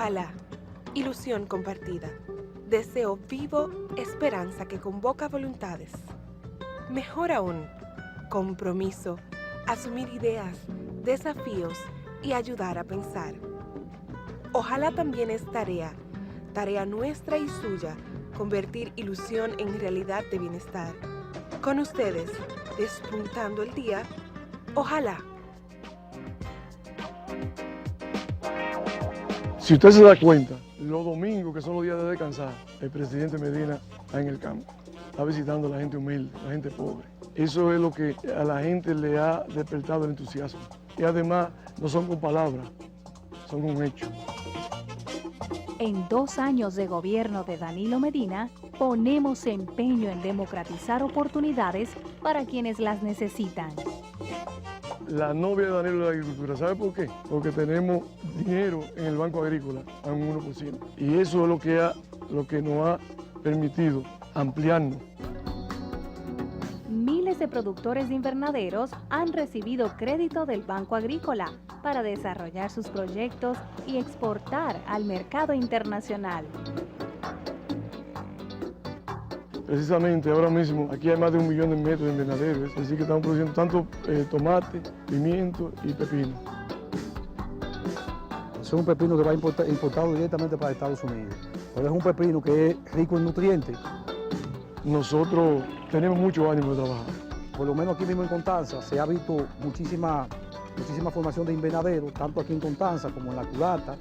Ojalá, ilusión compartida, deseo vivo, esperanza que convoca voluntades. Mejor aún, compromiso, asumir ideas, desafíos y ayudar a pensar. Ojalá también es tarea nuestra y suya, convertir ilusión en realidad de bienestar. Con ustedes, despuntando el día, ojalá. Si usted se da cuenta, los domingos, que son los días de descansar, el presidente Medina está en el campo, está visitando a la gente humilde, a la gente pobre. Eso es lo que a la gente le ha despertado el entusiasmo. Y además, no son con palabras, son con hechos. En 2 años de gobierno de Danilo Medina, ponemos empeño en democratizar oportunidades para quienes las necesitan. La novia de Danilo de la agricultura, ¿sabe por qué? Porque tenemos dinero en el Banco Agrícola a un 1%. Y eso es lo que nos ha permitido ampliarnos. Miles de productores de invernaderos han recibido crédito del Banco Agrícola para desarrollar sus proyectos y exportar al mercado internacional. Precisamente ahora mismo aquí hay más de 1 millón de metros de invernaderos, es decir que estamos produciendo tanto tomate, pimiento y pepino. Es un pepino que va importado directamente para Estados Unidos, pero es un pepino que es rico en nutrientes. Nosotros tenemos mucho ánimo de trabajar. Por lo menos aquí mismo en Constanza se ha visto muchísima formación de invernaderos, tanto aquí en Constanza como en La Culata,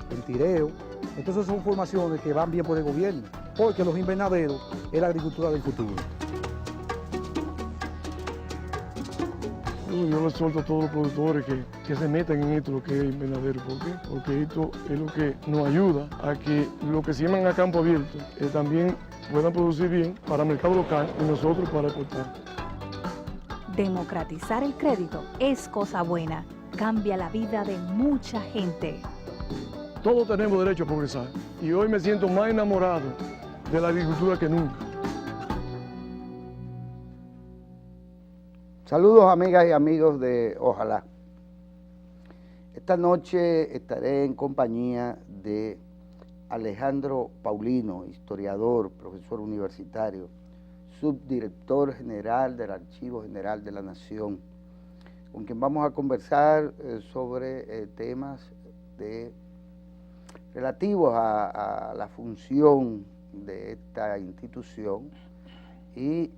en Tireo. Entonces son formaciones que van bien por el gobierno, porque los invernaderos es la agricultura del futuro. Yo les suelto a todos los productores que se metan en esto, lo que es invernadero. ¿Por qué? Porque esto es lo que nos ayuda a que lo que siembran a campo abierto también puedan producir bien para el mercado local y nosotros para exportar. Democratizar el crédito es cosa buena, cambia la vida de mucha gente. Todos tenemos derecho a progresar y hoy me siento más enamorado de la agricultura que nunca. Saludos amigas y amigos de Ojalá. Esta noche estaré en compañía de Alejandro Paulino, historiador, profesor universitario, subdirector general del Archivo General de la Nación, con quien vamos a conversar sobre temas relativos a la función de esta institución y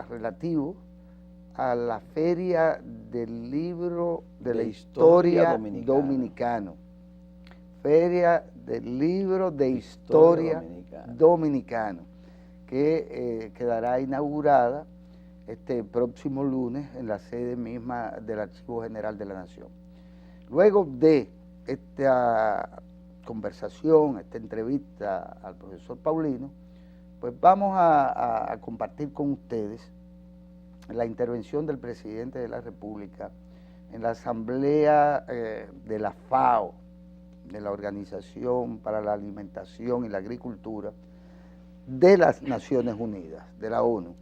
relativo a la Feria del Libro de la Historia Dominicano. Feria del Libro de Historia Dominicano, que quedará inaugurada este próximo lunes en la sede misma del Archivo General de la Nación. Luego de esta conversación, esta entrevista al profesor Paulino, pues vamos a compartir con ustedes la intervención del presidente de la República en la asamblea de la FAO, de la Organización para la Alimentación y la Agricultura de las Naciones Unidas, de la ONU.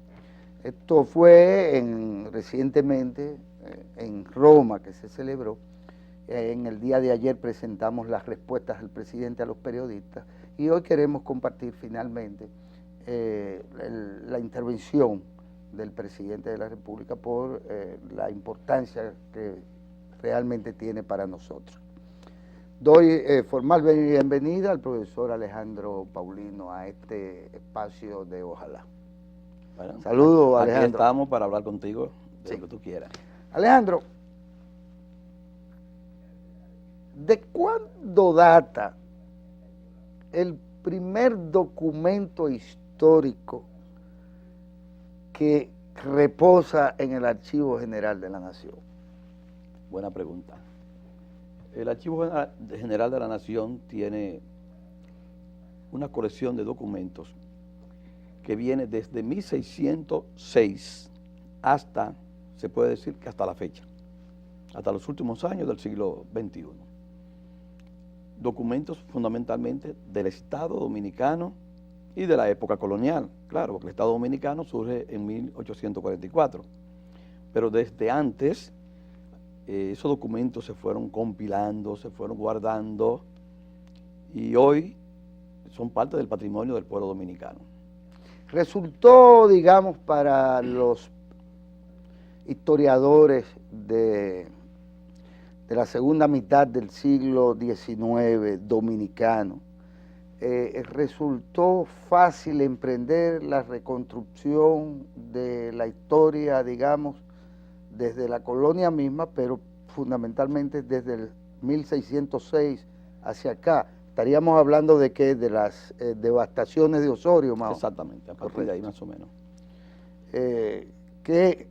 Esto fue recientemente en Roma, que se celebró. En el día de ayer presentamos las respuestas del presidente a los periodistas y hoy queremos compartir finalmente la intervención del presidente de la República por la importancia que realmente tiene para nosotros. Doy formal bienvenida al profesor Alejandro Paulino a este espacio de Ojalá. Bueno, saludos, Alejandro. Aquí estamos para hablar contigo de lo que tú quieras. Alejandro, ¿de cuándo data el primer documento histórico que reposa en el Archivo General de la Nación? Buena pregunta. El Archivo General de la Nación tiene una colección de documentos que viene desde 1606 hasta, se puede decir que hasta la fecha, hasta los últimos años del siglo XXI. Documentos fundamentalmente del Estado Dominicano y de la época colonial, claro, porque el Estado Dominicano surge en 1844, pero desde antes esos documentos se fueron compilando, se fueron guardando y hoy son parte del patrimonio del pueblo dominicano. Resultó, digamos, para los historiadores de la segunda mitad del siglo XIX dominicano, resultó fácil emprender la reconstrucción de la historia, digamos, desde la colonia misma, pero fundamentalmente desde el 1606 hacia acá. Estaríamos hablando de qué, de las devastaciones de Osorio, más. Exactamente, a partir de ahí más o menos. ¿Qué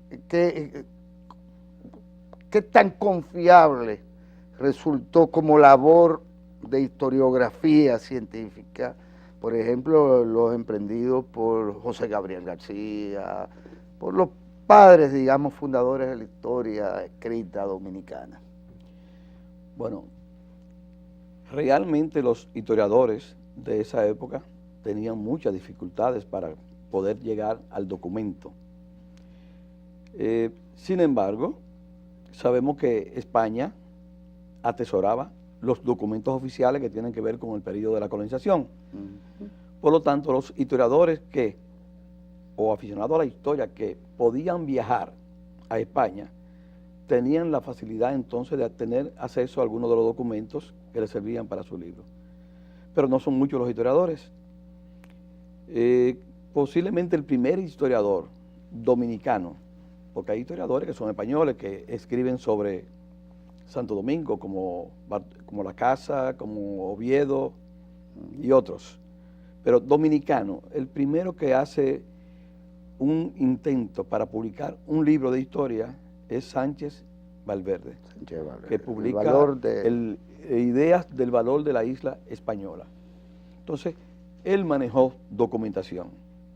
tan confiable resultó como labor de historiografía científica, por ejemplo, los emprendidos por José Gabriel García, por los padres, digamos, fundadores de la historia escrita dominicana? Bueno, realmente los historiadores de esa época tenían muchas dificultades para poder llegar al documento. Sin embargo, sabemos que España atesoraba los documentos oficiales que tienen que ver con el periodo de la colonización. Por lo tanto, los historiadores o aficionados a la historia que podían viajar a España, tenían la facilidad entonces de tener acceso a algunos de los documentos que les servían para su libro. Pero no son muchos los historiadores. Posiblemente el primer historiador dominicano, porque hay historiadores que son españoles que escriben sobre Santo Domingo, como La Casa, como Oviedo y otros. Pero dominicano, el primero que hace un intento para publicar un libro de historia es Sánchez Valverde, que publica Ideas del valor de la isla española. Entonces, él manejó documentación,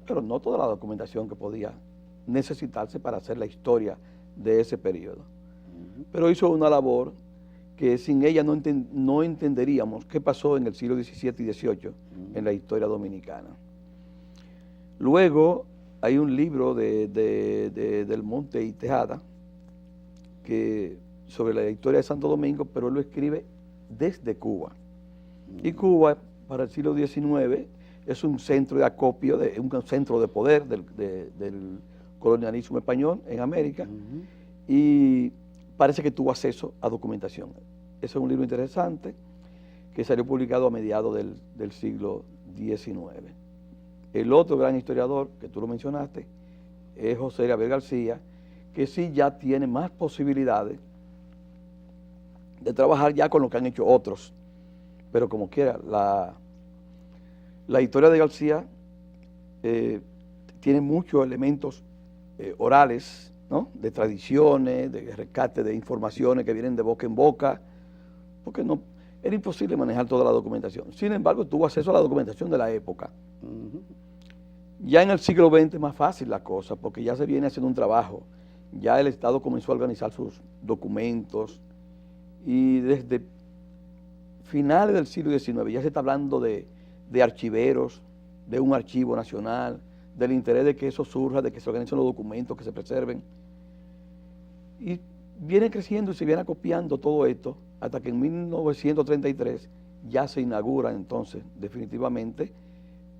pero no toda la documentación que podía necesitarse para hacer la historia de ese periodo. Pero hizo una labor que sin ella no entenderíamos qué pasó en el siglo XVII y XVIII en la historia dominicana. Luego hay un libro del Monte y Tejada sobre la historia de Santo Domingo, pero él lo escribe desde Cuba. Y Cuba, para el siglo XIX, es un centro de acopio, un centro de poder del colonialismo español en América, y parece que tuvo acceso a documentación. Ese es un libro interesante que salió publicado a mediados del siglo XIX. El otro gran historiador, que tú lo mencionaste, es José Gabriel García, que sí ya tiene más posibilidades de trabajar ya con lo que han hecho otros. Pero como quiera, la historia de García tiene muchos elementos orales, ¿no? De tradiciones, de rescate de informaciones que vienen de boca en boca, porque no era imposible manejar toda la documentación. Sin embargo, tuvo acceso a la documentación de la época. Ya en el siglo XX es más fácil la cosa, porque ya se viene haciendo un trabajo. Ya el Estado comenzó a organizar sus documentos, y desde finales del siglo XIX ya se está hablando de archiveros, de un archivo nacional, del interés de que eso surja, de que se organicen los documentos, que se preserven. Y viene creciendo y se viene acopiando todo esto hasta que en 1933 ya se inaugura entonces definitivamente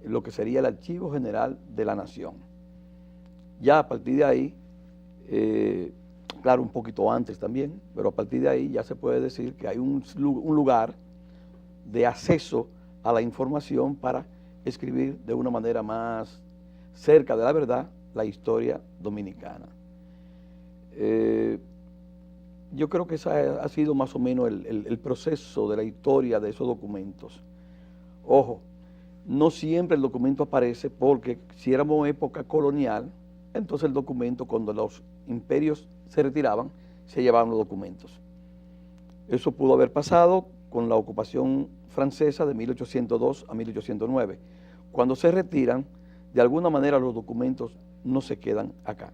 lo que sería el Archivo General de la Nación. Ya a partir de ahí, claro, un poquito antes también, pero a partir de ahí ya se puede decir que hay un lugar de acceso a la información para escribir de una manera más cerca de la verdad la historia dominicana. Yo creo que ese ha sido más o menos el proceso de la historia de esos documentos. Ojo, no siempre el documento aparece, porque si éramos época colonial, entonces el documento, cuando los imperios se retiraban, se llevaban los documentos. Eso pudo haber pasado con la ocupación francesa de 1802 a 1809. Cuando se retiran, de alguna manera los documentos no se quedan acá.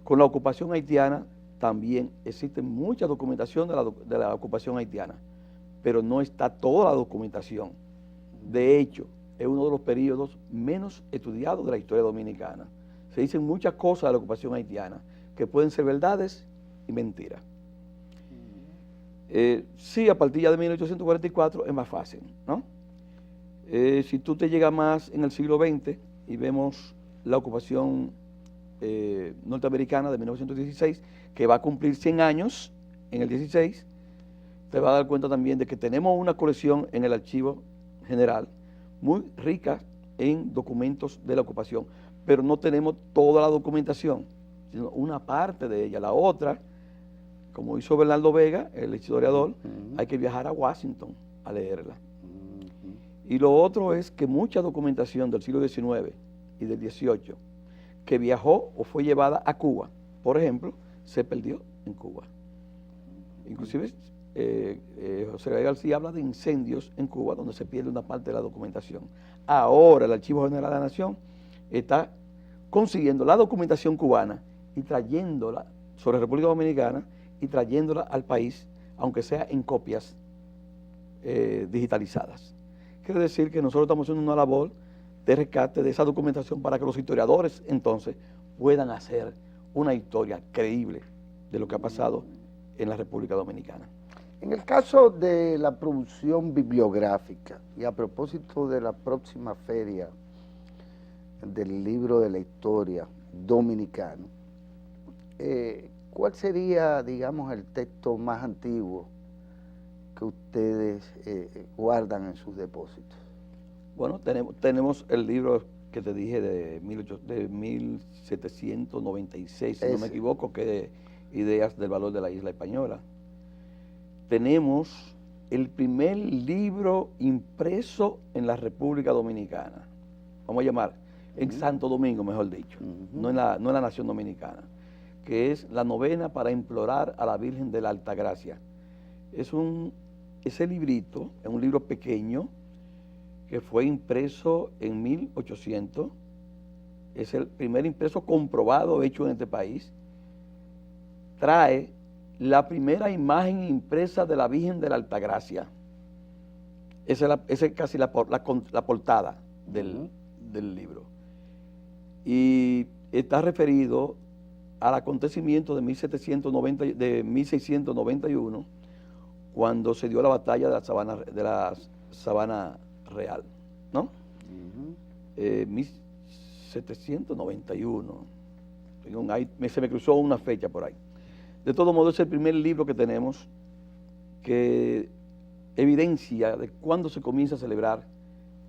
Con la ocupación haitiana también existe mucha documentación de la ocupación haitiana, pero no está toda la documentación. De hecho, es uno de los periodos menos estudiados de la historia dominicana. Se dicen muchas cosas de la ocupación haitiana que pueden ser verdades y mentiras. Sí, a partir ya de 1844 es más fácil, ¿no? Si tú te llegas más en el siglo XX y vemos la ocupación norteamericana de 1916, que va a cumplir 100 años en el 16, te vas a dar cuenta también de que tenemos una colección en el Archivo General muy rica en documentos de la ocupación, pero no tenemos toda la documentación, sino una parte de ella. La otra, como hizo Bernardo Vega, el historiador, hay que viajar a Washington a leerla. Y lo otro es que mucha documentación del siglo XIX y del XVIII que viajó o fue llevada a Cuba, por ejemplo, se perdió en Cuba. Inclusive José Gabriel García habla de incendios en Cuba donde se pierde una parte de la documentación. Ahora el Archivo General de la Nación está consiguiendo la documentación cubana y trayéndola sobre República Dominicana y trayéndola al país, aunque sea en copias digitalizadas. Quiere decir que nosotros estamos haciendo una labor de rescate de esa documentación para que los historiadores entonces puedan hacer una historia creíble de lo que ha pasado en la República Dominicana. En el caso de la producción bibliográfica, y a propósito de la próxima feria del libro de la historia dominicano, ¿cuál sería, digamos, el texto más antiguo que ustedes guardan en sus depósitos? Bueno, tenemos el libro que te dije de 1796, si no me equivoco, que es Ideas del Valor de la Isla Española. Tenemos el primer libro impreso en la República Dominicana, vamos a llamar, en Santo Domingo, mejor dicho, no en la Nación Dominicana, que es La Novena para implorar a la Virgen de la Altagracia. Ese librito es un libro pequeño que fue impreso en 1800, es el primer impreso comprobado hecho en este país. Trae la primera imagen impresa de la Virgen de la Altagracia. Esa es casi la portada del libro. Y está referido al acontecimiento de 1691, cuando se dio la batalla de la Sabana Real, ¿no? 1791. Se me cruzó una fecha por ahí. De todo modo, es el primer libro que tenemos que evidencia de cuándo se comienza a celebrar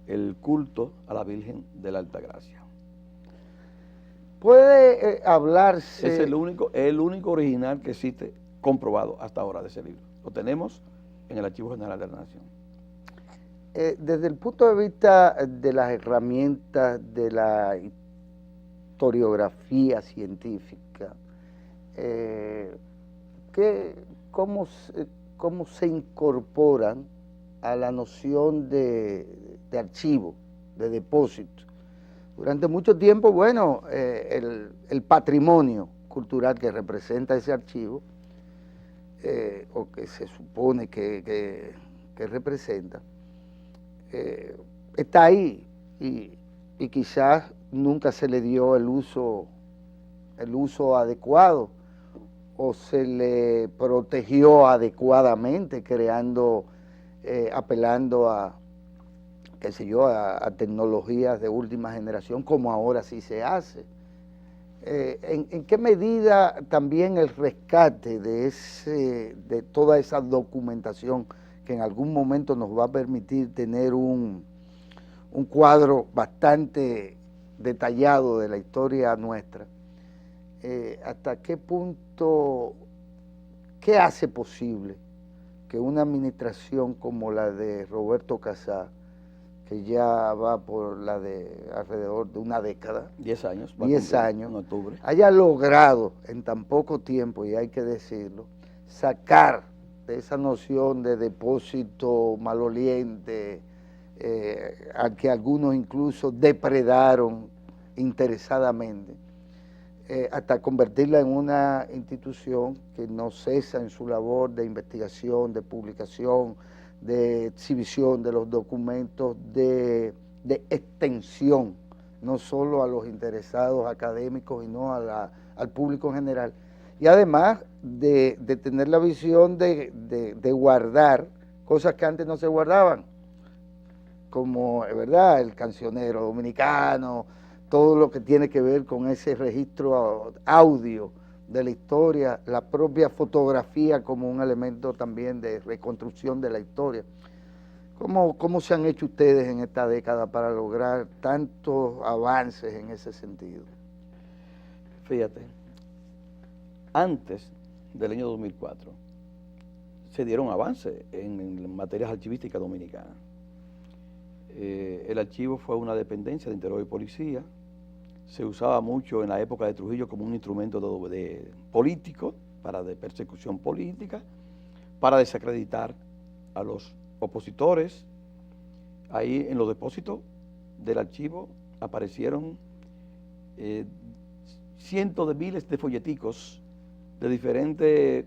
el culto a la Virgen de la Altagracia. ¿Puede hablarse? Es el único original que existe comprobado hasta ahora de ese libro. Lo tenemos en el Archivo General de la Nación. Desde el punto de vista de las herramientas de la historiografía científica, ¿cómo se incorporan a la noción de archivo, de depósito? Durante mucho tiempo, bueno, el patrimonio cultural que representa ese archivo, o que se supone que representa, está ahí y quizás nunca se le dio el uso adecuado o se le protegió adecuadamente, apelando a, qué sé yo, a tecnologías de última generación, como ahora sí se hace. ¿En qué medida también el rescate de toda esa documentación que en algún momento nos va a permitir tener un cuadro bastante detallado de la historia nuestra, hasta qué punto, qué hace posible que una administración como la de Roberto Casá, que ya va por la de alrededor de una década, 10 años, 10 años, en octubre, haya logrado en tan poco tiempo, y hay que decirlo, sacar de esa noción de depósito maloliente, al que algunos incluso depredaron interesadamente, hasta convertirla en una institución que no cesa en su labor de investigación, de publicación, de exhibición de los documentos, de extensión, no solo a los interesados académicos, sino al público en general. Y además de tener la visión de guardar cosas que antes no se guardaban, como, ¿verdad?, el cancionero dominicano, todo lo que tiene que ver con ese registro audio de la historia, la propia fotografía como un elemento también de reconstrucción de la historia. ¿Cómo se han hecho ustedes en esta década para lograr tantos avances en ese sentido? Fíjate, antes del año 2004 se dieron avances en materias archivísticas dominicanas. El archivo fue una dependencia de Interior y Policía. Se usaba mucho en la época de Trujillo como un instrumento de político, de persecución política, para desacreditar a los opositores. Ahí en los depósitos del archivo aparecieron cientos de miles de folleticos de diferentes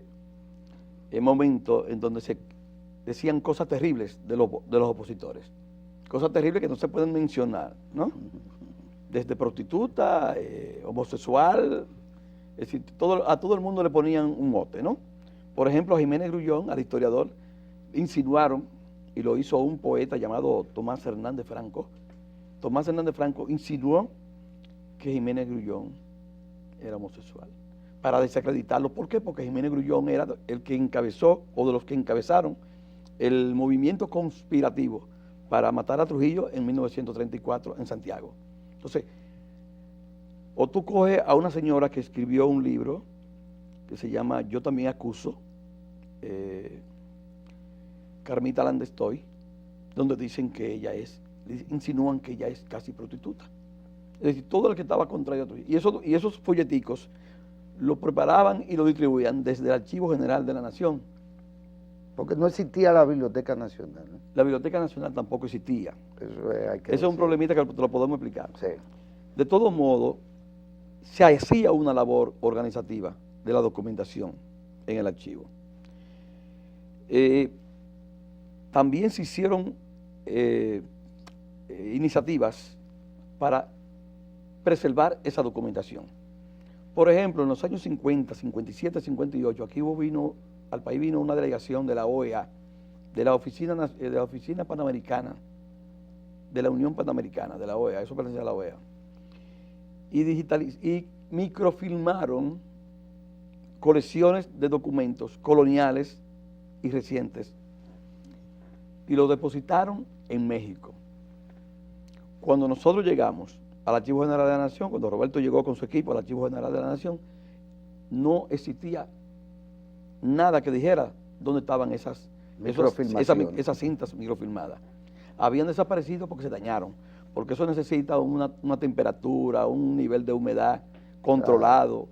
momentos en donde se decían cosas terribles de los opositores. Cosas terribles que no se pueden mencionar, ¿no? Desde prostituta, homosexual, es decir, a todo el mundo le ponían un mote, ¿no? Por ejemplo, a Jiménez Grullón, al historiador, insinuaron, y lo hizo un poeta llamado Tomás Hernández Franco. Tomás Hernández Franco insinuó que Jiménez Grullón era homosexual, para desacreditarlo. ¿Por qué? Porque Jiménez Grullón era el que encabezó, o de los que encabezaron, el movimiento conspirativo para matar a Trujillo en 1934 en Santiago. Entonces, o tú coges a una señora que escribió un libro que se llama Yo también acuso, Carmita Landestoy, donde dicen que ella insinúan que ella es casi prostituta. Es decir, todo el que estaba contrario a Trujillo. Y esos folleticos lo preparaban y lo distribuían desde el Archivo General de la Nación. Porque no existía la Biblioteca Nacional, ¿no? La Biblioteca Nacional tampoco existía. Eso es un problemita que te lo podemos explicar. Sí. De todo modo, se hacía una labor organizativa de la documentación en el archivo. También se hicieron iniciativas para preservar esa documentación. Por ejemplo, en los años 50, 57, 58, aquí al país vino una delegación de la OEA, de la Oficina Panamericana, de la Unión Panamericana, de la OEA, eso pertenece a la OEA, y microfilmaron colecciones de documentos coloniales y recientes y los depositaron en México. Cuando nosotros llegamos al Archivo General de la Nación, cuando Roberto llegó con su equipo al Archivo General de la Nación, no existía nada que dijera dónde estaban esas cintas microfilmadas. Habían desaparecido porque se dañaron, porque eso necesita una temperatura, un nivel de humedad controlado,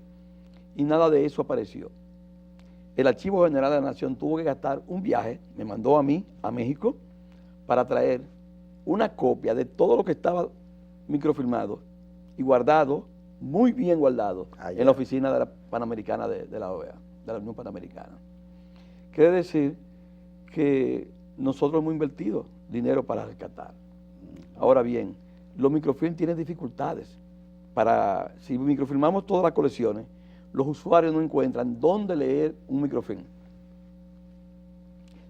y nada de eso apareció. El Archivo General de la Nación tuvo que gastar un viaje, me mandó a mí, a México, para traer una copia de todo lo que estaba microfilmado y guardado, muy bien guardado, en la oficina de la Panamericana de la OEA, de la Unión Panamericana. Quiere decir que nosotros hemos invertido dinero para rescatar. Ahora bien, los microfilms tienen dificultades. Si microfilmamos todas las colecciones, los usuarios no encuentran dónde leer un microfilm.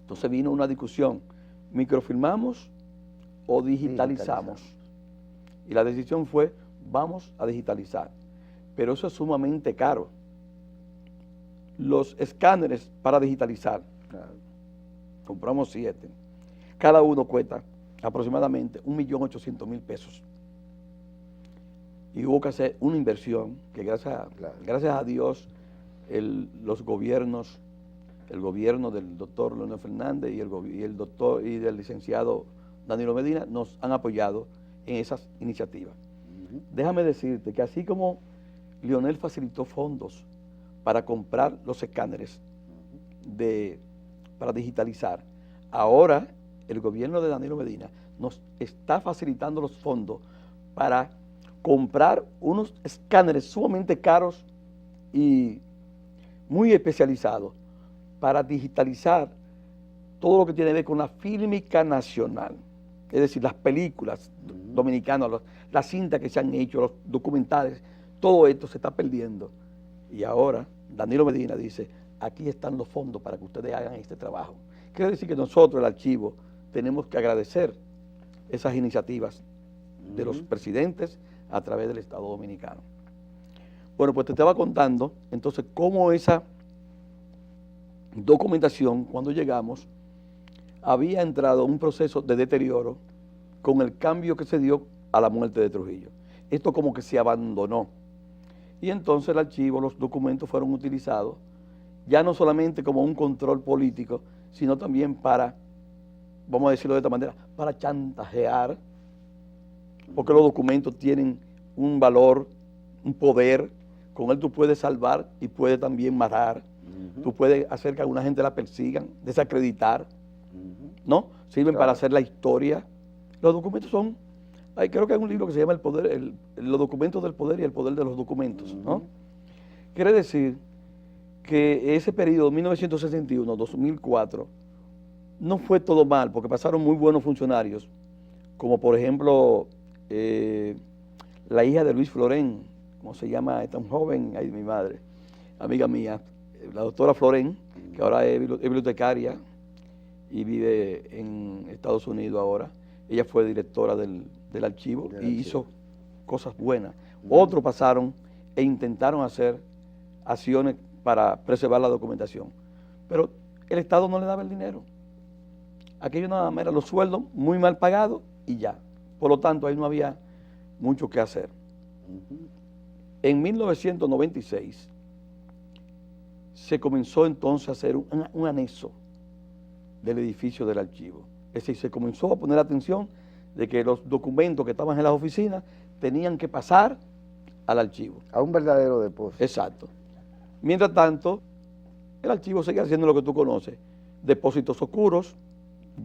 Entonces vino una discusión, ¿microfilmamos o digitalizamos? Y la decisión fue, vamos a digitalizar. Pero eso es sumamente caro. Los escáneres para digitalizar, compramos 7. Cada uno cuesta aproximadamente 1.800.000 pesos. Y hubo que hacer una inversión que gracias a Dios los gobiernos, el gobierno del doctor Leonel Fernández y el doctor y del licenciado Danilo Medina nos han apoyado en esas iniciativas. Déjame decirte que así como Leonel facilitó fondos para comprar los escáneres para digitalizar, ahora el gobierno de Danilo Medina nos está facilitando los fondos para comprar unos escáneres sumamente caros y muy especializados para digitalizar todo lo que tiene que ver con la fílmica nacional. Es decir, las películas dominicanas, las cintas que se han hecho, los documentales, todo esto se está perdiendo. Y ahora Danilo Medina dice, aquí están los fondos para que ustedes hagan este trabajo. Quiere decir que nosotros, el archivo, tenemos que agradecer esas iniciativas de los presidentes a través del Estado Dominicano. Bueno, pues te estaba contando entonces cómo esa documentación, cuando llegamos, había entrado un proceso de deterioro con el cambio que se dio a la muerte de Trujillo. Esto como que se abandonó. Y entonces el archivo, los documentos fueron utilizados ya no solamente como un control político, sino también para, vamos a decirlo de esta manera, para chantajear, porque los documentos tienen un valor, un poder, con él tú puedes salvar y puedes también matar, tú puedes hacer que a una gente la persigan, desacreditar, ¿no? Sirven para hacer la historia. Los documentos son, creo que hay un libro que se llama El Poder, los documentos del poder y el poder de los documentos, ¿no? Quiere decir que ese periodo 1961-2004 no fue todo mal, porque pasaron muy buenos funcionarios, como por ejemplo la hija de Luis Florén, ¿cómo se llama? Es tan joven, ay, mi madre, amiga mía, la doctora Florén, que ahora es bibliotecaria y vive en Estados Unidos ahora. Ella fue directora del archivo y hizo cosas buenas. Otros pasaron e intentaron hacer acciones para preservar la documentación, pero el Estado no le daba el dinero. Aquello nada más eran los sueldos muy mal pagados y ya. Por lo tanto, ahí no había mucho que hacer. En 1996 se comenzó entonces a hacer un anexo del edificio del archivo. Es decir, se comenzó a poner atención de que los documentos que estaban en las oficinas tenían que pasar al archivo. A un verdadero depósito. Exacto. Mientras tanto, el archivo seguía haciendo lo que tú conoces. Depósitos oscuros,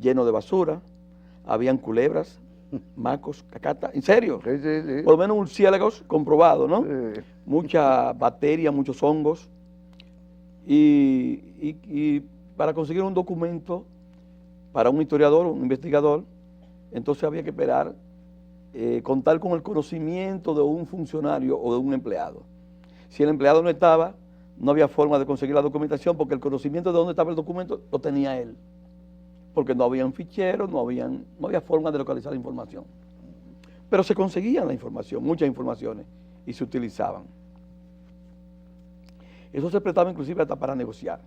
llenos de basura, habían culebras, macos, cacatas, en serio. Sí, sí, sí. Por lo menos murciélagos comprobado, ¿no? Sí. Mucha bacteria, muchos hongos. Y para conseguir un documento para un historiador, un investigador, entonces había que esperar, contar con el conocimiento de un funcionario o de un empleado. Si el empleado no estaba, no había forma de conseguir la documentación porque el conocimiento de dónde estaba el documento lo tenía él. Porque no habían ficheros, no había forma de localizar la información. Pero se conseguían la información, muchas informaciones, y se utilizaban. Eso se prestaba inclusive hasta para negociar.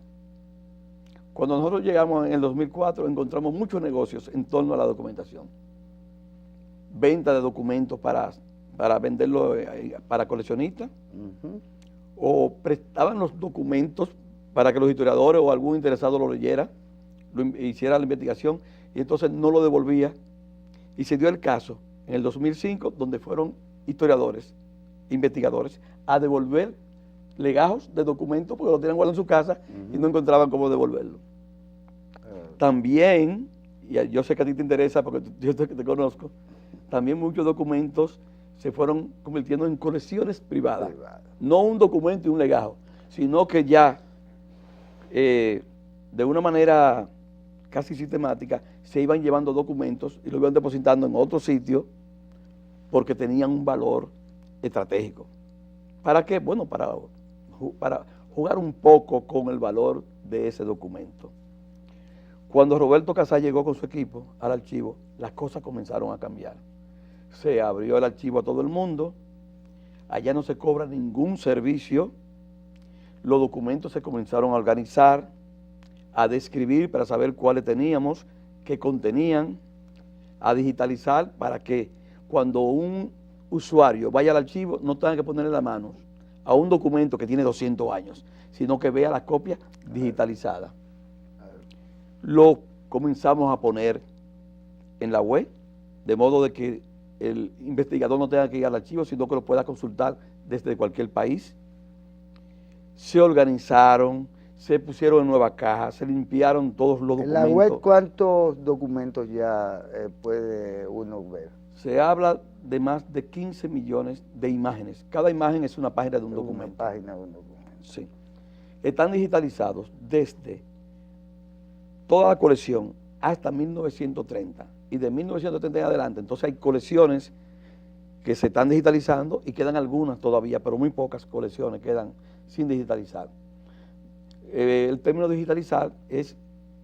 Cuando nosotros llegamos en el 2004, encontramos muchos negocios en torno a la documentación. Venta de documentos para venderlo para coleccionistas, o prestaban los documentos para que los historiadores o algún interesado lo leyera, hiciera la investigación, y entonces no lo devolvía. Y se dio el caso en el 2005, donde fueron historiadores, investigadores, a devolver legajos de documentos porque lo tenían guardado en su casa y no encontraban cómo devolverlo. También, y yo sé que a ti te interesa porque yo te conozco, también muchos documentos se fueron convirtiendo en colecciones privadas. No un documento y un legajo, sino que ya de una manera casi sistemática se iban llevando documentos y los iban depositando en otro sitio porque tenían un valor estratégico. ¿Para qué? Bueno, para jugar un poco con el valor de ese documento. Cuando Roberto Casá llegó con su equipo al archivo, las cosas comenzaron a cambiar. Se abrió el archivo a todo el mundo, allá no se cobra ningún servicio, los documentos se comenzaron a organizar, a describir para saber cuáles teníamos, qué contenían, a digitalizar para que cuando un usuario vaya al archivo no tenga que ponerle la mano a un documento que tiene 200 años, sino que vea la copia digitalizada. Lo comenzamos a poner en la web, de modo de que el investigador no tenga que ir al archivo, sino que lo pueda consultar desde cualquier país. Se organizaron, se pusieron en nueva caja, se limpiaron todos los documentos. En la web, ¿cuántos documentos ya puede uno ver? Se habla de más de 15 millones de imágenes. Cada imagen es una página de un documento. Una página de un documento. Sí. Están digitalizados desde toda la colección hasta 1930. Y de 1930 en adelante, entonces hay colecciones que se están digitalizando y quedan algunas todavía, pero muy pocas colecciones quedan sin digitalizar. El término digitalizar es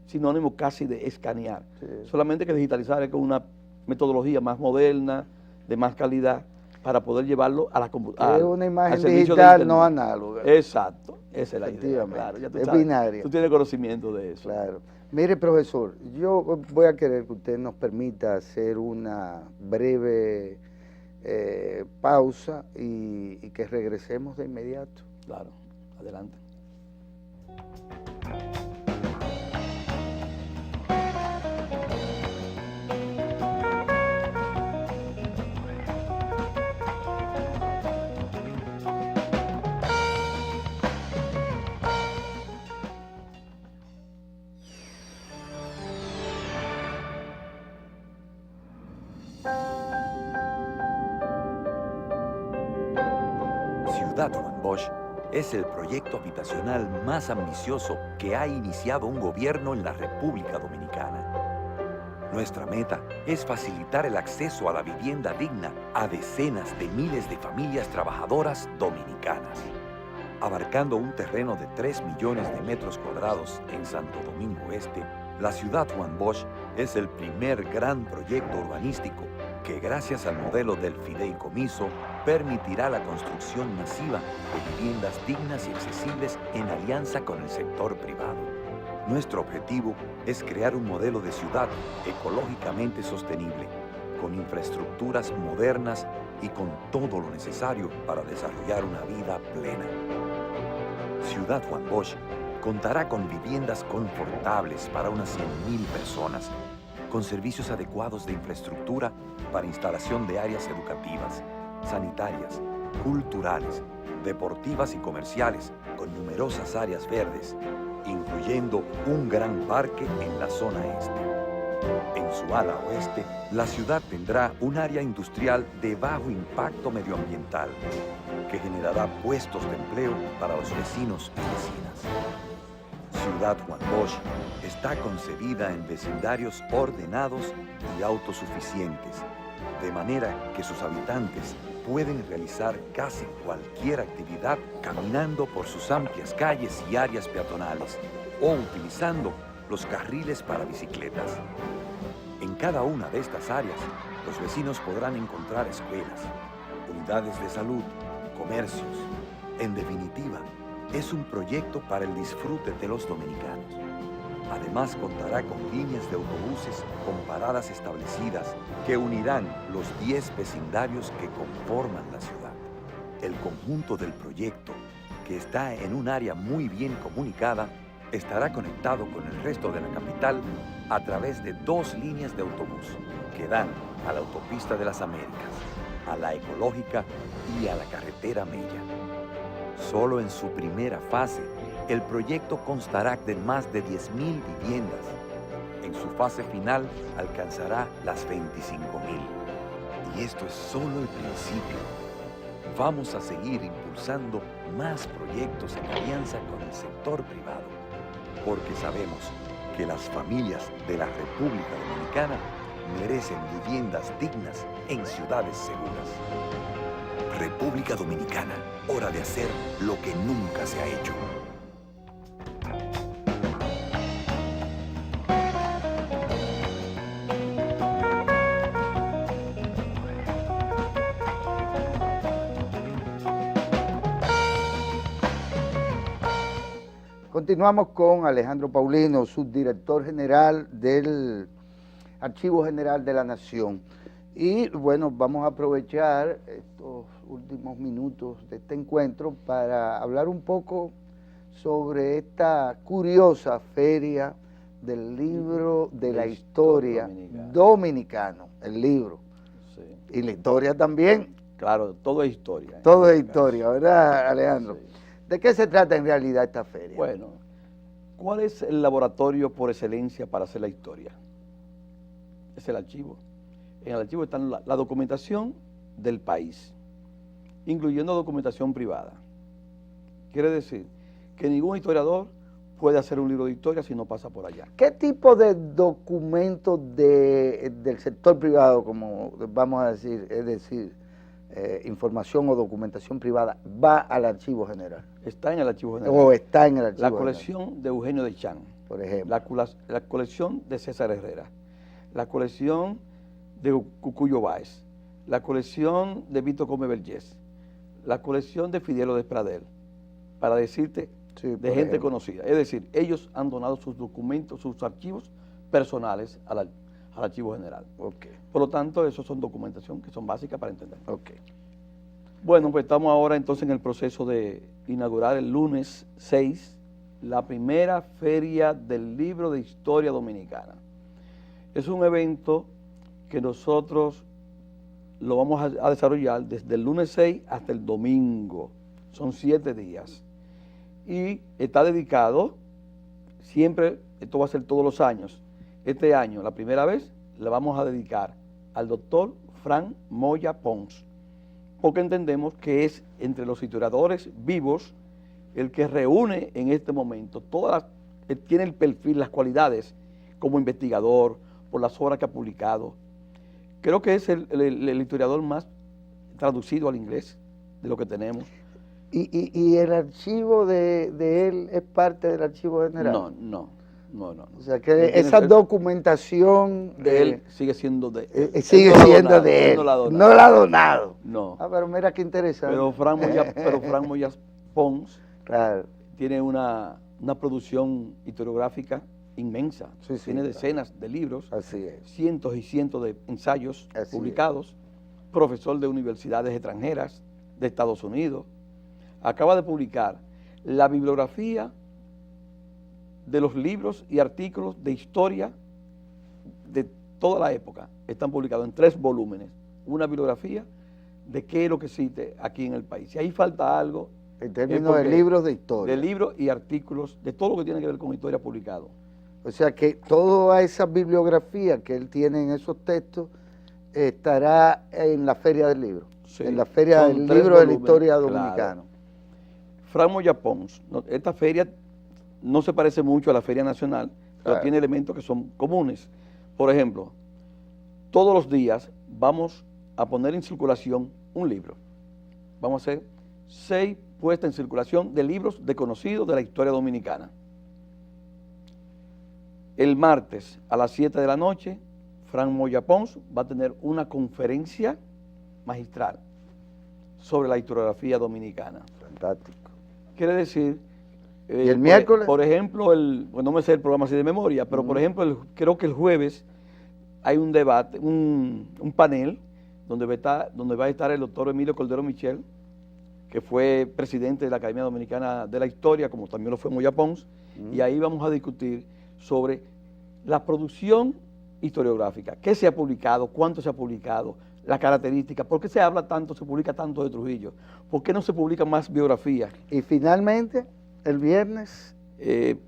sinónimo casi de escanear. Sí. Solamente que digitalizar es con una metodología más moderna, de más calidad, para poder llevarlo a la computadora. Es una imagen digital, no análoga. Exacto, esa es la idea. Efectivamente, Claro, ya tú es sabes, binaria. tú tienes conocimiento de eso. Claro. Mire, profesor, yo voy a querer que usted nos permita hacer una breve pausa y que regresemos de inmediato. Claro, adelante. Ciudad Juan Bosch es el proyecto habitacional más ambicioso que ha iniciado un gobierno en la República Dominicana. Nuestra meta es facilitar el acceso a la vivienda digna a decenas de miles de familias trabajadoras dominicanas. Abarcando un terreno de 3 millones de metros cuadrados en Santo Domingo Este, la Ciudad Juan Bosch es el primer gran proyecto urbanístico que, gracias al modelo del fideicomiso, permitirá la construcción masiva de viviendas dignas y accesibles en alianza con el sector privado. Nuestro objetivo es crear un modelo de ciudad ecológicamente sostenible, con infraestructuras modernas y con todo lo necesario para desarrollar una vida plena. Ciudad Juan Bosch contará con viviendas confortables para unas 100.000 personas, con servicios adecuados de infraestructura para instalación de áreas educativas, sanitarias, culturales, deportivas y comerciales, con numerosas áreas verdes, incluyendo un gran parque en la zona este. En su ala oeste, la ciudad tendrá un área industrial de bajo impacto medioambiental, que generará puestos de empleo para los vecinos y vecinas. Ciudad Juan Bosch está concebida en vecindarios ordenados y autosuficientes, de manera que sus habitantes pueden realizar casi cualquier actividad caminando por sus amplias calles y áreas peatonales o utilizando los carriles para bicicletas. En cada una de estas áreas, los vecinos podrán encontrar escuelas, unidades de salud, comercios. En definitiva, es un proyecto para el disfrute de los dominicanos. Además, contará con líneas de autobuses con paradas establecidas que unirán los 10 vecindarios que conforman la ciudad. El conjunto del proyecto, que está en un área muy bien comunicada, estará conectado con el resto de la capital a través de 2 líneas de autobús que dan a la autopista de las Américas, a la ecológica y a la carretera Mella. Solo en su primera fase, el proyecto constará de más de 10.000 viviendas. En su fase final alcanzará las 25.000. Y esto es solo el principio. Vamos a seguir impulsando más proyectos en alianza con el sector privado, porque sabemos que las familias de la República Dominicana merecen viviendas dignas en ciudades seguras. República Dominicana, hora de hacer lo que nunca se ha hecho. Continuamos con Alejandro Paulino, subdirector general del Archivo General de la Nación. Y bueno, vamos a aprovechar estos últimos minutos de este encuentro para hablar un poco sobre esta curiosa feria del libro de la historia dominicano, el libro. Sí. Y la historia también. Claro, todo es historia. Todo es historia, ¿verdad, Alejandro? Sí. ¿De qué se trata en realidad esta feria? Bueno, ¿cuál es el laboratorio por excelencia para hacer la historia? Es el archivo. En el archivo está la documentación del país, incluyendo documentación privada. Quiere decir que ningún historiador puede hacer un libro de historia si no pasa por allá. ¿Qué tipo de documentos del sector privado, como vamos a decir, es decir, información o documentación privada va al Archivo General. Está en el Archivo General. O está en el Archivo La General, colección de Eugenio de Chán, por ejemplo. la colección de César Herrera, la colección de Cucuyo Báez, la colección de Vito Come Vergés, la colección de Fidelo Despradel, para decirte, Sí, de por gente ejemplo. conocida. Es decir, ellos han donado sus documentos, sus archivos personales al Archivo General. Ok, Por lo tanto, eso son documentación que son básicas para entender. ok. Bueno, pues estamos ahora entonces en el proceso de inaugurar el lunes 6 la primera Feria del Libro de Historia Dominicana. Es un evento que nosotros lo vamos a desarrollar desde el lunes 6 hasta el domingo. Son 7 días. Y está dedicado, siempre, esto va a ser todos los años. Este año, la primera vez, le vamos a dedicar al doctor Fran Moya Pons, porque entendemos que es entre los historiadores vivos el que reúne en este momento tiene el perfil, las cualidades como investigador, por las obras que ha publicado. Creo que es el historiador más traducido al inglés de lo que tenemos. ¿Y el archivo de él es parte del Archivo General? No. O sea que esa documentación de él sigue siendo de él. sigue siendo de él. No la ha donado. No. Ah, pero mira qué interesante. Pero Fran Moya Pons Claro. tiene una producción historiográfica inmensa. Sí, sí, Tiene claro. decenas de libros, Así es. cientos y cientos de ensayos Así publicados, profesor de universidades extranjeras de Estados Unidos. Acaba de publicar la bibliografía de los libros y artículos de historia de toda la época. Están publicados en 3 volúmenes. Una bibliografía de qué es lo que existe aquí en el país. Si ahí falta algo, En términos de libros de historia. de libros y artículos, de todo lo que tiene que ver con historia publicado. O sea que toda esa bibliografía que él tiene en esos textos estará en la Feria del Libro. Sí, en la Feria son del 3 Libro de la volúmenes, Historia claro. Dominicana. Fran Moya Pons, esta feria no se parece mucho a la Feria Nacional, pero Claro. tiene elementos que son comunes. Por ejemplo, todos los días vamos a poner en circulación un libro. Vamos a hacer 6 puestas en circulación de libros desconocidos de la historia dominicana. El martes a las 7 de la noche, Fran Moya Pons va a tener una conferencia magistral sobre la historiografía dominicana. Fantástico. Quiere decir... ¿Y el miércoles? Por ejemplo, pues no me sé el programa así de memoria, pero por ejemplo, creo que el jueves hay un debate, un panel, donde va a estar el doctor Emilio Cordero Michel, que fue presidente de la Academia Dominicana de la Historia, como también lo fue Moya Pons, y ahí vamos a discutir sobre la producción historiográfica, qué se ha publicado, cuánto se ha publicado, las características, por qué se habla tanto, se publica tanto de Trujillo, por qué no se publican más biografías. Y finalmente, el viernes,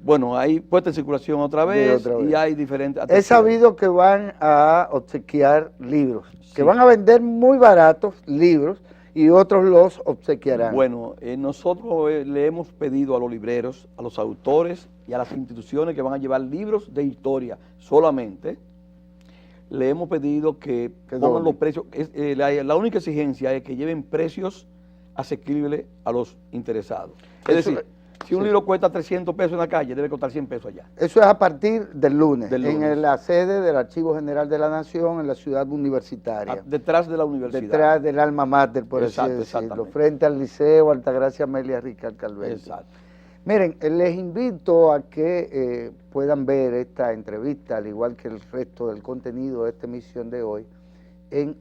Bueno, hay puesta en circulación otra vez, y hay diferentes... he sabido que van a obsequiar libros, Sí. que van a vender muy baratos libros y otros los obsequiarán. Bueno, nosotros le hemos pedido a los libreros, a los autores y a las instituciones que van a llevar libros de historia solamente, le hemos pedido que pongan donen. los precios. La única exigencia es que lleven precios asequibles a los interesados. Es Eso- decir, si un sí. libro cuesta 300 pesos en la calle, debe costar 100 pesos allá. Eso es a partir del lunes, Del lunes. en la sede del Archivo General de la Nación, en la ciudad universitaria. Detrás de la universidad. Detrás del alma mater, por Exacto, así decirlo, exactamente. frente al Liceo Altagracia Amelia Ricard Calvente. Exacto. Miren, les invito a que puedan ver esta entrevista, al igual que el resto del contenido de esta emisión de hoy, en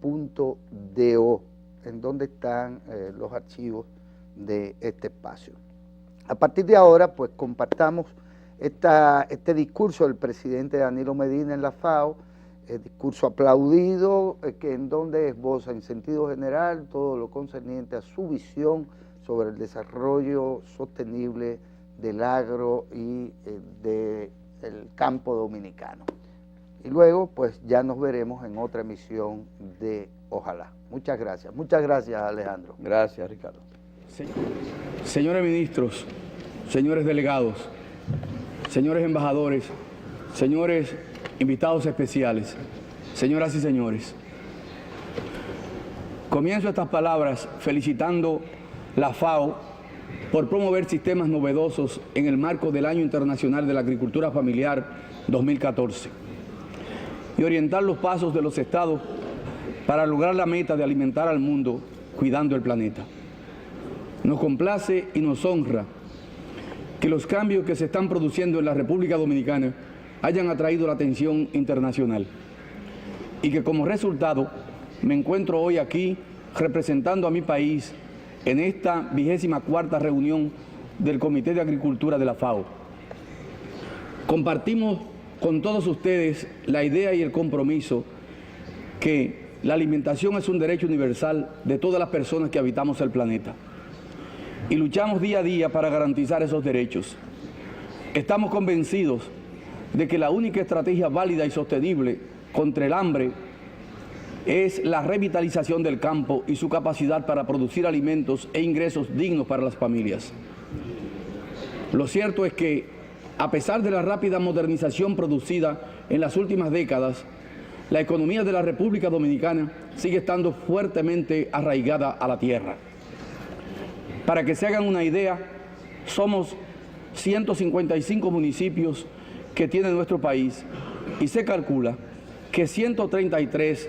ojalá.do, en donde están los archivos de este espacio. A partir de ahora, pues compartamos este discurso del presidente Danilo Medina en la FAO, el discurso aplaudido, en donde esboza en sentido general todo lo concerniente a su visión sobre el desarrollo sostenible del agro y del campo dominicano. Y luego, pues ya nos veremos en otra emisión de Ojalá. Muchas gracias Alejandro. Gracias, Ricardo. Señores ministros, señores delegados, señores embajadores, señores invitados especiales, señoras y señores, Comienzo estas palabras felicitando la FAO por promover sistemas novedosos en el marco del Año Internacional de la Agricultura Familiar 2014 y orientar los pasos de los estados para lograr la meta de alimentar al mundo cuidando el planeta. Nos complace y nos honra que los cambios que se están produciendo en la República Dominicana hayan atraído la atención internacional y que como resultado me encuentro hoy aquí representando a mi país en esta 24ª reunión del Comité de Agricultura de la FAO. Compartimos con todos ustedes la idea y el compromiso que la alimentación es un derecho universal de todas las personas que habitamos el planeta y luchamos día a día para garantizar esos derechos. Estamos convencidos de que la única estrategia válida y sostenible contra el hambre es la revitalización del campo y su capacidad para producir alimentos e ingresos dignos para las familias. Lo cierto es que, a pesar de la rápida modernización producida en las últimas décadas, la economía de la República Dominicana sigue estando fuertemente arraigada a la tierra. Para que se hagan una idea, somos 155 municipios que tiene nuestro país y se calcula que 133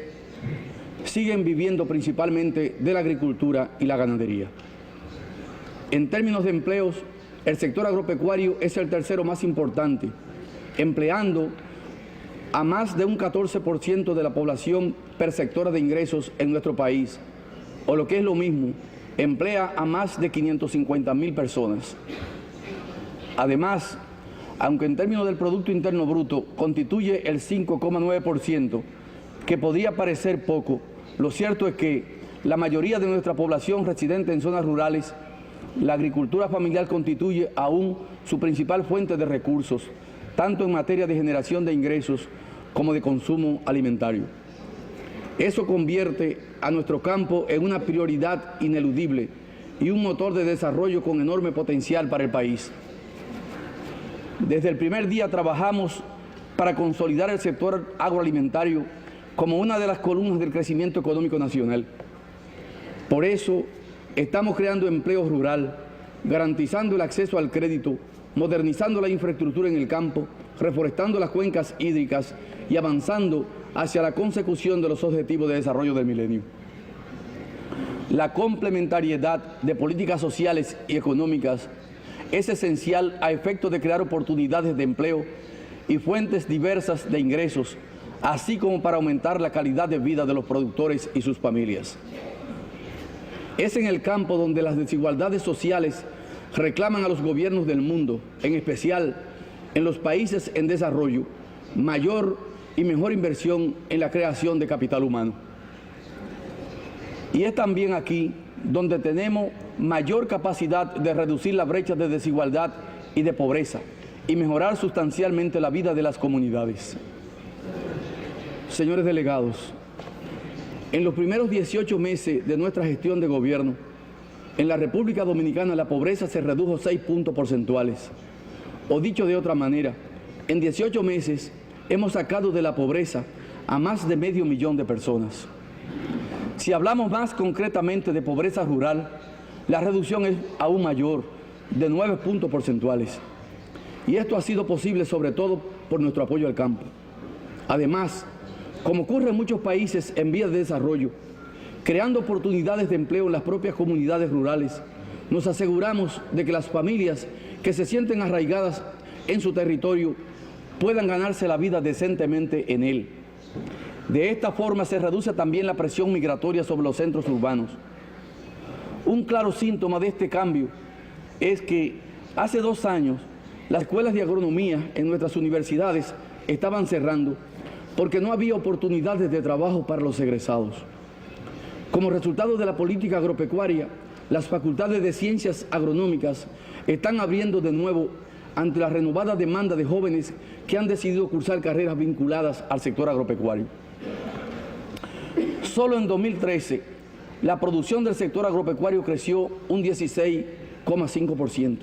siguen viviendo principalmente de la agricultura y la ganadería. En términos de empleos, el sector agropecuario es el tercero más importante, empleando a más de un 14% de la población perceptora de ingresos en nuestro país, o lo que es lo mismo, emplea a más de 550.000 personas. Además, aunque en términos del Producto Interno Bruto constituye el 5,9%, que podría parecer poco, lo cierto es que la mayoría de nuestra población residente en zonas rurales, la agricultura familiar constituye aún su principal fuente de recursos, tanto en materia de generación de ingresos como de consumo alimentario. Eso convierte a nuestro campo en una prioridad ineludible y un motor de desarrollo con enorme potencial para el país. Desde el primer día trabajamos para consolidar el sector agroalimentario como una de las columnas del crecimiento económico nacional. Por eso estamos creando empleo rural, garantizando el acceso al crédito, modernizando la infraestructura en el campo, reforestando las cuencas hídricas y avanzando hacia la consecución de los objetivos de desarrollo del milenio. La complementariedad de políticas sociales y económicas es esencial a efectos de crear oportunidades de empleo y fuentes diversas de ingresos, así como para aumentar la calidad de vida de los productores y sus familias. Es en el campo donde las desigualdades sociales reclaman a los gobiernos del mundo, en especial en los países en desarrollo, mayor y mejor inversión en la creación de capital humano. Y es también aquí donde tenemos mayor capacidad de reducir la brecha de desigualdad y de pobreza y mejorar sustancialmente la vida de las comunidades. Señores delegados, en los primeros 18 meses de nuestra gestión de gobierno, en la República Dominicana la pobreza se redujo 6 puntos porcentuales. O dicho de otra manera, en 18 meses hemos sacado de la pobreza a más de 500.000 de personas. Si hablamos más concretamente de pobreza rural, la reducción es aún mayor, de 9 puntos porcentuales. Y esto ha sido posible sobre todo por nuestro apoyo al campo. Además, como ocurre en muchos países en vías de desarrollo, creando oportunidades de empleo en las propias comunidades rurales, nos aseguramos de que las familias que se sienten arraigadas en su territorio puedan ganarse la vida decentemente en él. De esta forma se reduce también la presión migratoria sobre los centros urbanos. Un claro síntoma de este cambio es que hace 2 años las escuelas de agronomía en nuestras universidades estaban cerrando porque no había oportunidades de trabajo para los egresados. Como resultado de la política agropecuaria, las facultades de ciencias agronómicas están abriendo de nuevo ante la renovada demanda de jóvenes que han decidido cursar carreras vinculadas al sector agropecuario. Solo en 2013, la producción del sector agropecuario creció un 16,5%.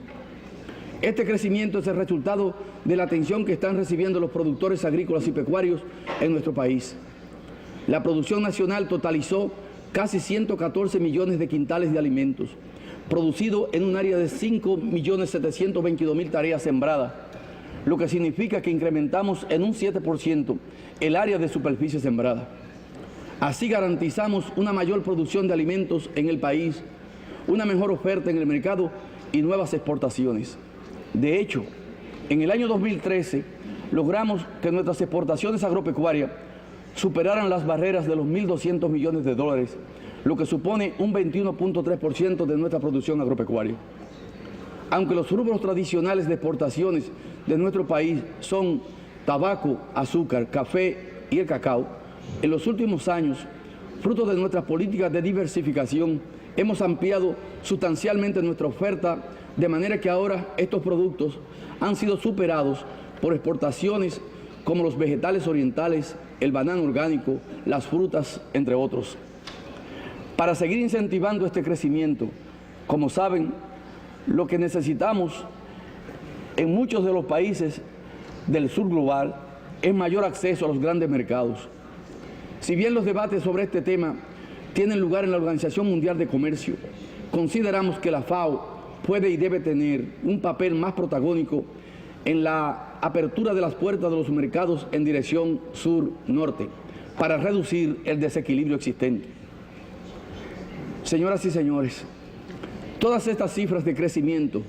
Este crecimiento es el resultado de la atención que están recibiendo los productores agrícolas y pecuarios en nuestro país. La producción nacional totalizó casi 114 millones de quintales de alimentos, producido en un área de 5.722.000 tareas sembradas, lo que significa que incrementamos en un 7% el área de superficie sembrada. Así garantizamos una mayor producción de alimentos en el país, una mejor oferta en el mercado y nuevas exportaciones. De hecho, en el año 2013 logramos que nuestras exportaciones agropecuarias superaran las barreras de los 1.200 millones de dólares, lo que supone un 21.3% de nuestra producción agropecuaria. Aunque los rubros tradicionales de exportaciones de nuestro país son tabaco, azúcar, café y el cacao, en los últimos años, fruto de nuestras políticas de diversificación, hemos ampliado sustancialmente nuestra oferta, de manera que ahora estos productos han sido superados por exportaciones como los vegetales orientales, el banano orgánico, las frutas, entre otros. Para seguir incentivando este crecimiento, como saben, lo que necesitamos en muchos de los países del sur global es mayor acceso a los grandes mercados. Si bien los debates sobre este tema tienen lugar en la Organización Mundial de Comercio, consideramos que la FAO puede y debe tener un papel más protagónico en la apertura de las puertas de los mercados en dirección sur-norte para reducir el desequilibrio existente. Señoras y señores, todas estas cifras de crecimiento,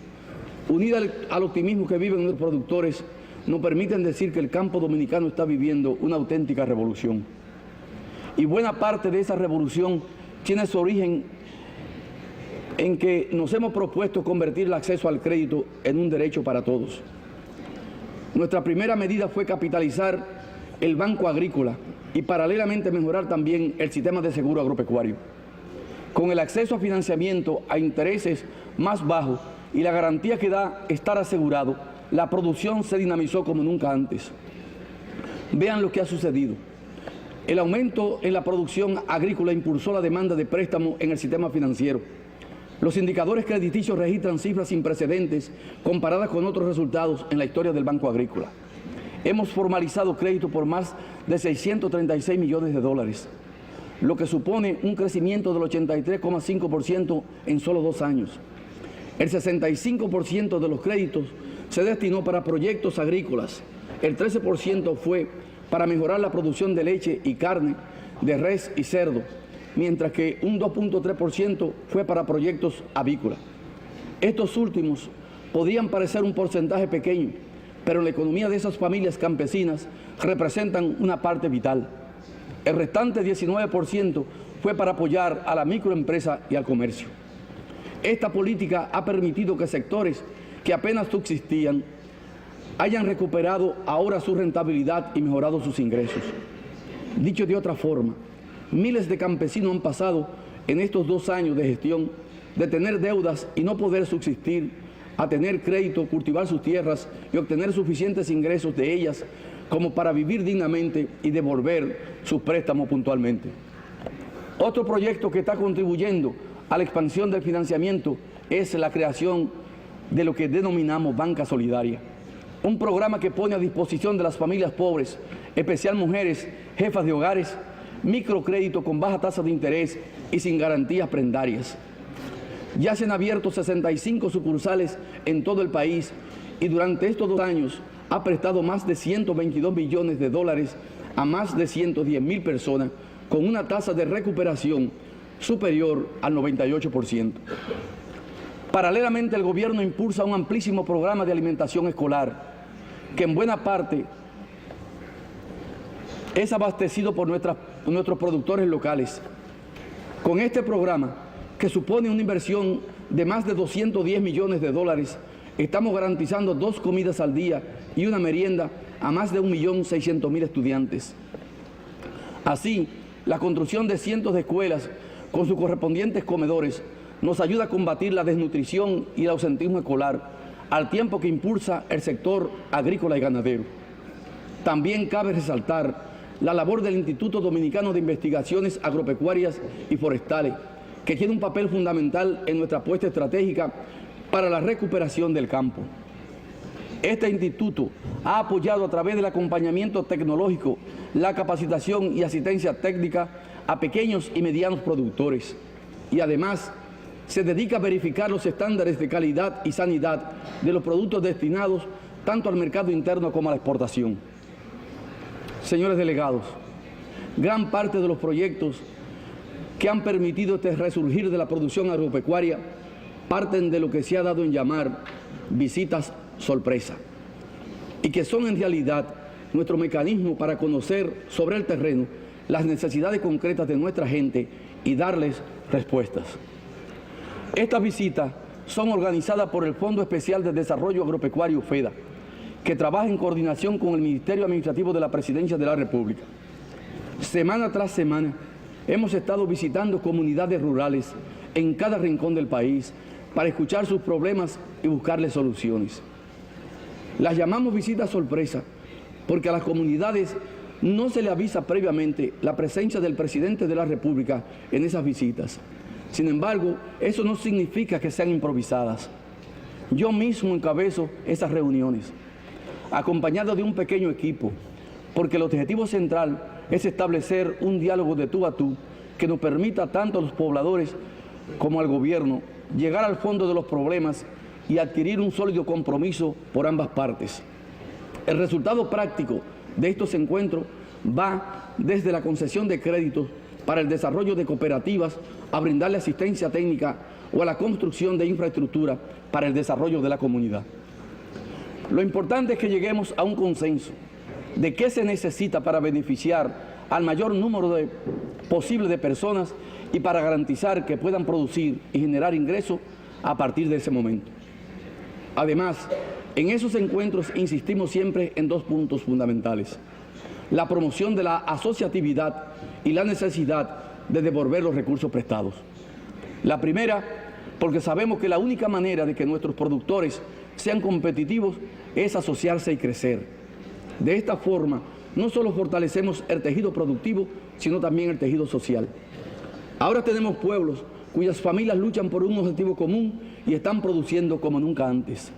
unidas al optimismo que viven los productores, nos permiten decir que el campo dominicano está viviendo una auténtica revolución. Y buena parte de esa revolución tiene su origen en que nos hemos propuesto convertir el acceso al crédito en un derecho para todos. Nuestra primera medida fue capitalizar el Banco Agrícola y paralelamente mejorar también el sistema de seguro agropecuario. Con el acceso a financiamiento a intereses más bajos y la garantía que da estar asegurado, la producción se dinamizó como nunca antes. Vean lo que ha sucedido. El aumento en la producción agrícola impulsó la demanda de préstamo en el sistema financiero. Los indicadores crediticios registran cifras sin precedentes comparadas con otros resultados en la historia del Banco Agrícola. Hemos formalizado crédito por más de 636 millones de dólares, lo que supone un crecimiento del 83,5% en solo 2 años. El 65% de los créditos se destinó para proyectos agrícolas, el 13% fue para mejorar la producción de leche y carne, de res y cerdo, mientras que un 2.3% fue para proyectos avícolas. Estos últimos podrían parecer un porcentaje pequeño, pero en la economía de esas familias campesinas representan una parte vital. El restante 19% fue para apoyar a la microempresa y al comercio. Esta política ha permitido que sectores que apenas subsistían hayan recuperado ahora su rentabilidad y mejorado sus ingresos. Dicho de otra forma, miles de campesinos han pasado en estos 2 años de gestión de tener deudas y no poder subsistir, a tener crédito, cultivar sus tierras y obtener suficientes ingresos de ellas como para vivir dignamente y devolver sus préstamos puntualmente. Otro proyecto que está contribuyendo a la expansión del financiamiento es la creación de lo que denominamos Banca Solidaria, un programa que pone a disposición de las familias pobres, especial mujeres, jefas de hogares, microcrédito con baja tasa de interés y sin garantías prendarias. Ya se han abierto 65 sucursales en todo el país y durante estos 2 años ha prestado más de 122 millones de dólares a más de 110.000 personas con una tasa de recuperación superior al 98%. Paralelamente, el gobierno impulsa un amplísimo programa de alimentación escolar que en buena parte es abastecido por nuestros productores locales. Con este programa, que supone una inversión de más de 210 millones de dólares, estamos garantizando 2 comidas al día y una merienda a más de 1.600.000 estudiantes. Así, la construcción de cientos de escuelas con sus correspondientes comedores nos ayuda a combatir la desnutrición y el ausentismo escolar, al tiempo que impulsa el sector agrícola y ganadero. También cabe resaltar la labor del Instituto Dominicano de Investigaciones Agropecuarias y Forestales, que tiene un papel fundamental en nuestra apuesta estratégica para la recuperación del campo. Este instituto ha apoyado a través del acompañamiento tecnológico, la capacitación y asistencia técnica a pequeños y medianos productores y además se dedica a verificar los estándares de calidad y sanidad de los productos destinados tanto al mercado interno como a la exportación. Señores delegados, gran parte de los proyectos que han permitido este resurgir de la producción agropecuaria parten de lo que se ha dado en llamar visitas sorpresa y que son en realidad nuestro mecanismo para conocer sobre el terreno las necesidades concretas de nuestra gente y darles respuestas. Estas visitas son organizadas por el Fondo Especial de Desarrollo Agropecuario FEDA, que trabaja en coordinación con el Ministerio Administrativo de la Presidencia de la República. Semana tras semana hemos estado visitando comunidades rurales en cada rincón del país para escuchar sus problemas y buscarles soluciones. Las llamamos visitas sorpresa porque a las comunidades no se le avisa previamente la presencia del presidente de la República en esas visitas. Sin embargo, eso no significa que sean improvisadas. Yo mismo encabezo esas reuniones, acompañado de un pequeño equipo, porque el objetivo central es establecer un diálogo de tú a tú que nos permita tanto a los pobladores como al gobierno llegar al fondo de los problemas y adquirir un sólido compromiso por ambas partes. El resultado práctico de estos encuentros va desde la concesión de créditos para el desarrollo de cooperativas a brindarle asistencia técnica o a la construcción de infraestructura para el desarrollo de la comunidad. Lo importante es que lleguemos a un consenso de qué se necesita para beneficiar al mayor número posible de personas y para garantizar que puedan producir y generar ingresos a partir de ese momento. Además, en esos encuentros insistimos siempre en dos puntos fundamentales: la promoción de la asociatividad y la necesidad de devolver los recursos prestados. La primera, porque sabemos que la única manera de que nuestros productores sean competitivos es asociarse y crecer. De esta forma, no solo fortalecemos el tejido productivo, sino también el tejido social. Ahora tenemos pueblos cuyas familias luchan por un objetivo común y están produciendo como nunca antes.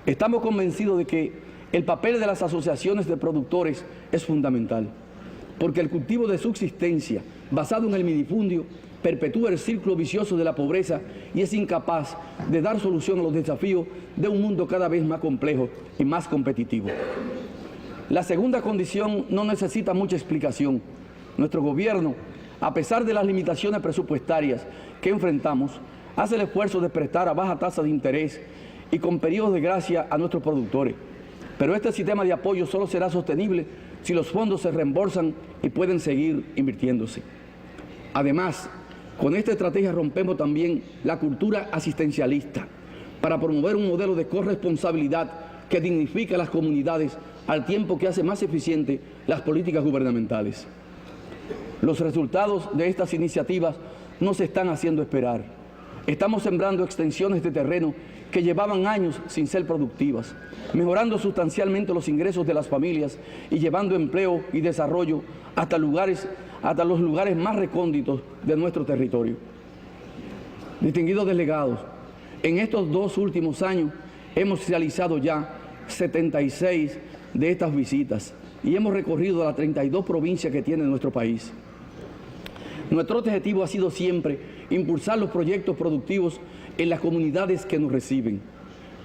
Estamos convencidos de que el papel de las asociaciones de productores es fundamental, porque el cultivo de subsistencia basado en el minifundio perpetúa el círculo vicioso de la pobreza y es incapaz de dar solución a los desafíos de un mundo cada vez más complejo y más competitivo. La segunda condición no necesita mucha explicación. Nuestro gobierno, a pesar de las limitaciones presupuestarias que enfrentamos, hace el esfuerzo de prestar a baja tasa de interés y con periodos de gracia a nuestros productores. Pero este sistema de apoyo solo será sostenible si los fondos se reembolsan y pueden seguir invirtiéndose. Además, con esta estrategia rompemos también la cultura asistencialista para promover un modelo de corresponsabilidad que dignifica a las comunidades al tiempo que hace más eficientes las políticas gubernamentales. Los resultados de estas iniciativas no se están haciendo esperar. Estamos sembrando extensiones de terreno que llevaban años sin ser productivas, mejorando sustancialmente los ingresos de las familias y llevando empleo y desarrollo hasta los lugares más recónditos de nuestro territorio. Distinguidos delegados, en estos 2 últimos años hemos realizado ya 76 de estas visitas y hemos recorrido las 32 provincias que tiene nuestro país. Nuestro objetivo ha sido siempre impulsar los proyectos productivos en las comunidades que nos reciben.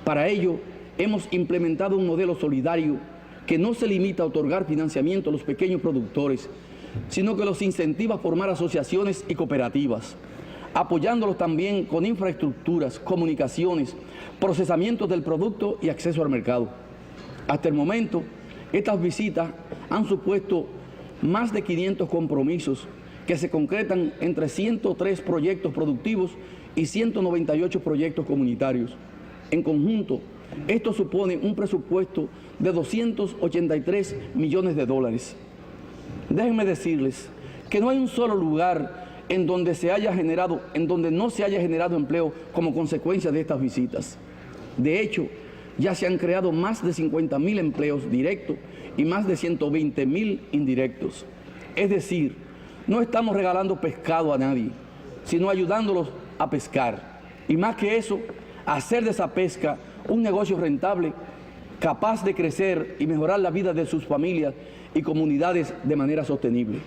Para ello, hemos implementado un modelo solidario que no se limita a otorgar financiamiento a los pequeños productores, sino que los incentiva a formar asociaciones y cooperativas, apoyándolos también con infraestructuras, comunicaciones, procesamiento del producto y acceso al mercado. Hasta el momento, estas visitas han supuesto más de 500 compromisos que se concretan entre 103 proyectos productivos y 198 proyectos comunitarios. En conjunto, esto supone un presupuesto de 283 millones de dólares. Déjenme decirles que no hay un solo lugar en donde no se haya generado empleo como consecuencia de estas visitas. De hecho, ya se han creado más de 50.000 empleos directos y más de 120.000 indirectos. Es decir, no estamos regalando pescado a nadie, sino ayudándolos a pescar. Y más que eso, hacer de esa pesca un negocio rentable, capaz de crecer y mejorar la vida de sus familias y comunidades de manera sostenible.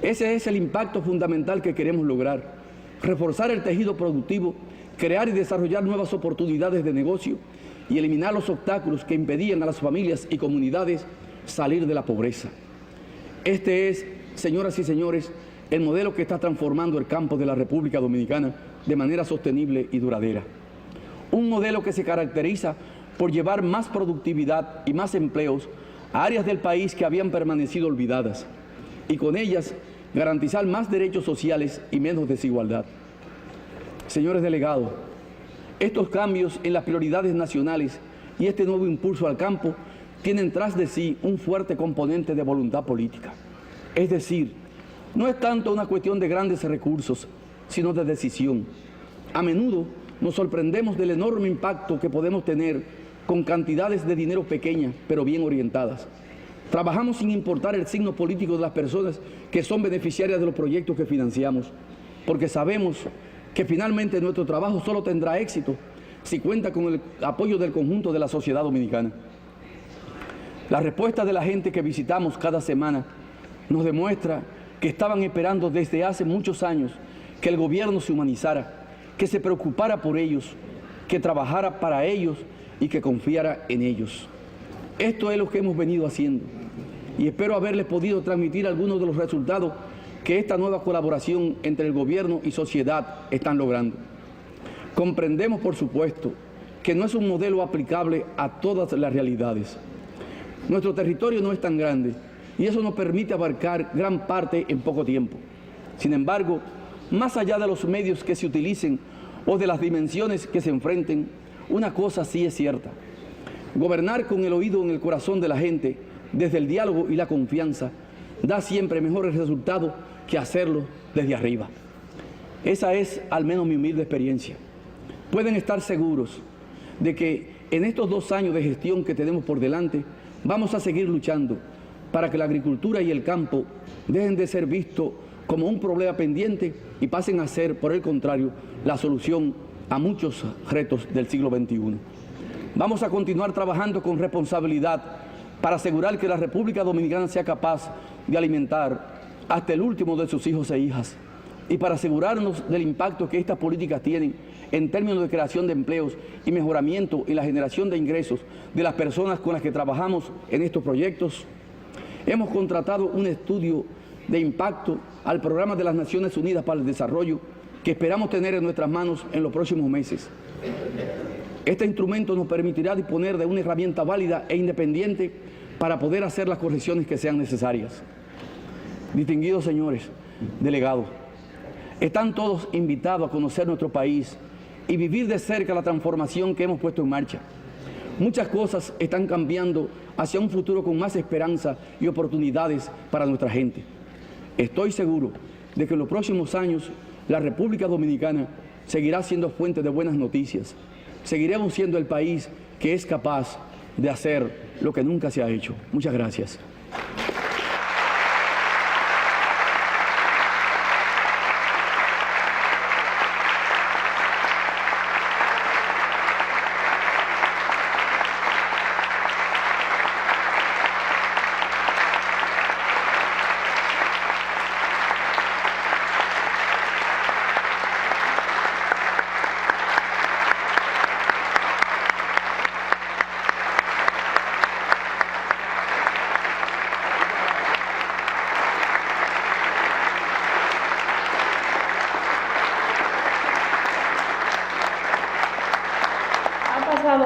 Ese es el impacto fundamental que queremos lograr. Reforzar el tejido productivo, crear y desarrollar nuevas oportunidades de negocio y eliminar los obstáculos que impedían a las familias y comunidades salir de la pobreza. Este es, señoras y señores, el modelo que está transformando el campo de la República Dominicana de manera sostenible y duradera. Un modelo que se caracteriza por llevar más productividad y más empleos a áreas del país que habían permanecido olvidadas y con ellas garantizar más derechos sociales y menos desigualdad. Señores delegados, estos cambios en las prioridades nacionales y este nuevo impulso al campo tienen tras de sí un fuerte componente de voluntad política. Es decir, no es tanto una cuestión de grandes recursos, sino de decisión. A menudo nos sorprendemos del enorme impacto que podemos tener con cantidades de dinero pequeñas, pero bien orientadas. Trabajamos sin importar el signo político de las personas que son beneficiarias de los proyectos que financiamos, porque sabemos que finalmente nuestro trabajo solo tendrá éxito si cuenta con el apoyo del conjunto de la sociedad dominicana. La respuesta de la gente que visitamos cada semana nos demuestra que estaban esperando desde hace muchos años que el gobierno se humanizara, que se preocupara por ellos, que trabajara para ellos y que confiara en ellos. Esto es lo que hemos venido haciendo y espero haberles podido transmitir algunos de los resultados que esta nueva colaboración entre el gobierno y sociedad están logrando. Comprendemos, por supuesto, que no es un modelo aplicable a todas las realidades. Nuestro territorio no es tan grande y eso nos permite abarcar gran parte en poco tiempo. Sin embargo, más allá de los medios que se utilicen o de las dimensiones que se enfrenten, una cosa sí es cierta. Gobernar con el oído en el corazón de la gente, desde el diálogo y la confianza, da siempre mejores resultados que hacerlo desde arriba. Esa es al menos mi humilde experiencia. Pueden estar seguros de que en estos 2 años de gestión que tenemos por delante, vamos a seguir luchando para que la agricultura y el campo dejen de ser vistos como un problema pendiente y pasen a ser, por el contrario, la solución a muchos retos del siglo XXI. Vamos a continuar trabajando con responsabilidad para asegurar que la República Dominicana sea capaz de alimentar hasta el último de sus hijos e hijas y para asegurarnos del impacto que estas políticas tienen en términos de creación de empleos y mejoramiento en la generación de ingresos de las personas con las que trabajamos en estos proyectos. Hemos contratado un estudio de impacto al Programa de las Naciones Unidas para el Desarrollo que esperamos tener en nuestras manos en los próximos meses. Este instrumento nos permitirá disponer de una herramienta válida e independiente para poder hacer las correcciones que sean necesarias. Distinguidos señores delegados, están todos invitados a conocer nuestro país y vivir de cerca la transformación que hemos puesto en marcha. Muchas cosas están cambiando hacia un futuro con más esperanza y oportunidades para nuestra gente. Estoy seguro de que en los próximos años la República Dominicana seguirá siendo fuente de buenas noticias. Seguiremos siendo el país que es capaz de hacer lo que nunca se ha hecho. Muchas gracias.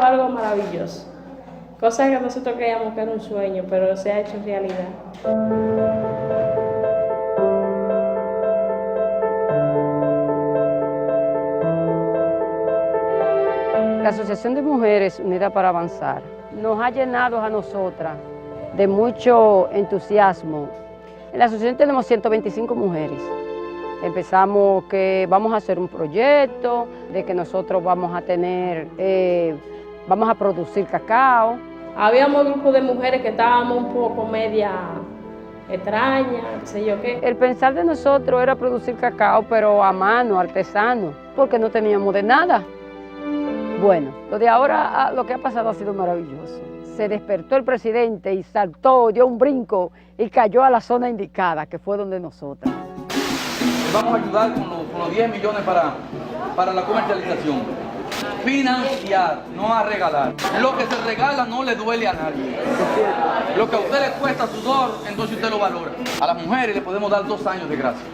Algo maravilloso, cosa que nosotros creíamos que era un sueño, pero se ha hecho realidad. La Asociación de Mujeres Unidas para Avanzar nos ha llenado a nosotras de mucho entusiasmo. En la asociación tenemos 125 mujeres. Empezamos que vamos a hacer un proyecto, de que nosotros vamos a tener, vamos a producir cacao. Habíamos un grupo de mujeres que estábamos un poco media extrañas, qué sé yo qué. El pensar de nosotros era producir cacao, pero a mano, artesano, porque no teníamos de nada. Bueno, lo de ahora, lo que ha pasado ha sido maravilloso. se despertó el presidente y saltó, dio un brinco y cayó a la zona indicada, que fue donde nosotras. Vamos a ayudar con los 10 millones para la comercialización. Financiar, no a regalar. Lo que se regala no le duele a nadie. Lo que a usted le cuesta sudor, entonces usted lo valora. A las mujeres le podemos dar 2 años de gracia.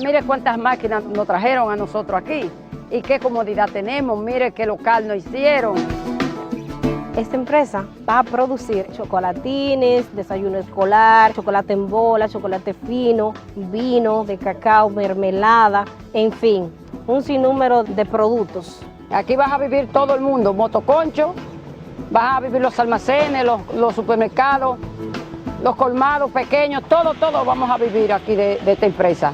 Mire cuántas máquinas nos trajeron a nosotros aquí y qué comodidad tenemos, mire qué local nos hicieron. Esta empresa va a producir chocolatines, desayuno escolar, chocolate en bola, chocolate fino, vino de cacao, mermelada, en fin, un sinnúmero de productos. Aquí vas a vivir todo el mundo, motoconcho, vas a vivir los almacenes, los supermercados, los colmados pequeños, todo vamos a vivir aquí de esta empresa.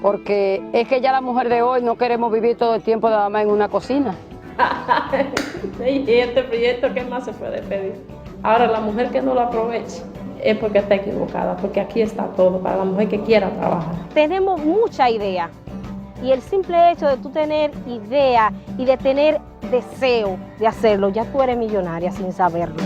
Porque es que ya la mujer de hoy no queremos vivir todo el tiempo nada más en una cocina. Y este proyecto, ¿qué más se puede pedir? Ahora, la mujer que no lo aproveche es porque está equivocada, porque aquí está todo para la mujer que quiera trabajar. Tenemos mucha idea y el simple hecho de tú tener idea y de tener deseo de hacerlo, ya tú eres millonaria sin saberlo.